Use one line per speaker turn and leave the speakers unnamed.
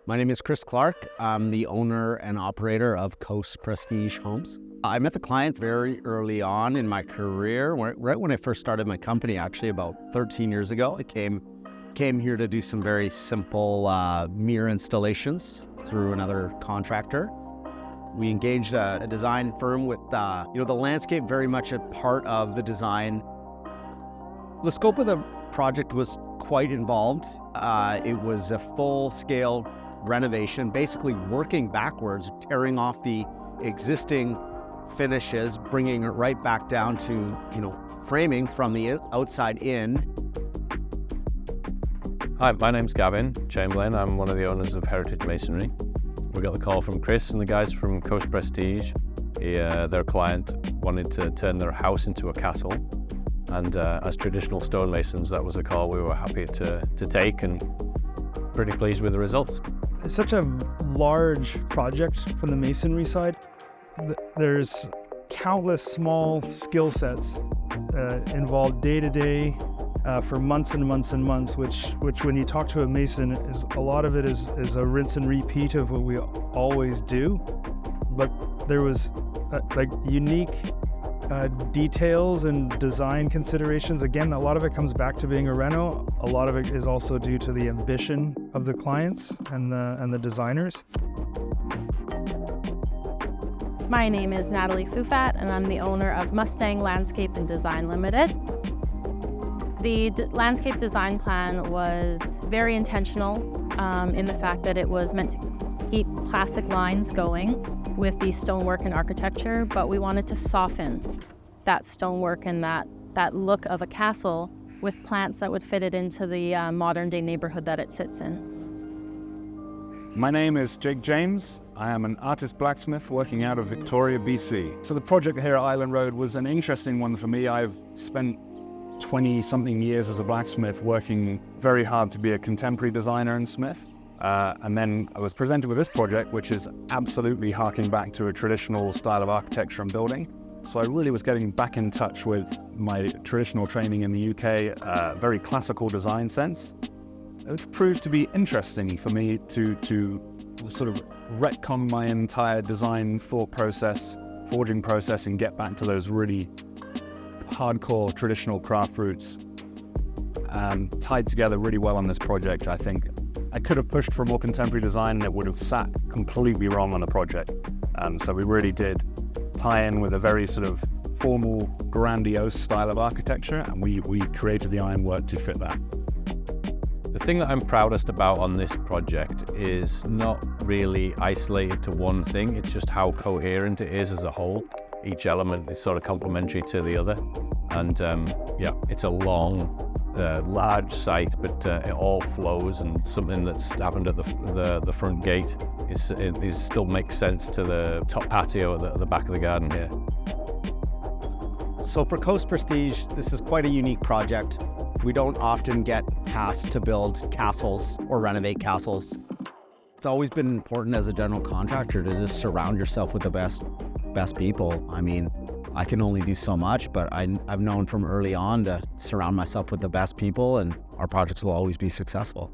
My name is Chris Clark. I'm the owner and operator of Coast Prestige Homes. I met the clients very early on in my career, right when I first started my company, actually about 13 years ago. I came here to do some very simple mirror installations through another contractor. We engaged a design firm with the landscape very much a part of the design. The scope of the project was quite involved. It was a full-scale renovation, basically working backwards, tearing off the existing finishes, bringing it right back down to, framing from the outside in.
Hi, my name's Gavin Chamberlain. I'm one of the owners of Heritage Masonry. We got the call from Chris and the guys from Coast Prestige. Their client wanted to turn their house into a castle. And as traditional stonemasons, that was a call we were happy to take and pretty pleased with the results.
It's such a large project from the masonry side. There's countless small skill sets involved day to day for months and months and months, which when you talk to a mason, a lot of it is a rinse and repeat of what we always do. But there was unique details and design considerations. Again, a lot of it comes back to being a reno. A lot of it is also due to the ambition of the clients and the designers.
My name is Natalie Fufat, and I'm the owner of Mustang Landscape and Design Limited. The landscape design plan was very intentional in the fact that it was meant to keep classic lines going with the stonework and architecture, but we wanted to soften that stonework and that look of a castle with plants that would fit it into the modern day neighborhood that it sits in.
My name is Jake James. I am an artist blacksmith working out of Victoria, BC. So the project here at Island Road was an interesting one for me. I've spent 20-something years as a blacksmith working very hard to be a contemporary designer and smith. And then I was presented with this project, which is absolutely harking back to a traditional style of architecture and building. So I really was getting back in touch with my traditional training in the UK, very classical design sense. It proved to be interesting for me to sort of retcon my entire design thought process, forging process, and get back to those really hardcore traditional craft roots. Tied together really well on this project, I think. I could have pushed for a more contemporary design and it would have sat completely wrong on the project. So we really did tie in with a very sort of formal, grandiose style of architecture, and we created the ironwork to fit that.
The thing that I'm proudest about on this project is not really isolated to one thing, it's just how coherent it is as a whole. Each element is sort of complementary to the other. And it's a long, large site, but it all flows, and something that's happened at the front gate is still makes sense to the top patio at the back of the garden here.
So for Coast Prestige, this is quite a unique project. We don't often get tasked to build castles or renovate castles. It's always been important as a general contractor to just surround yourself with the best people. I mean, I can only do so much, but I've known from early on to surround myself with the best people, and our projects will always be successful.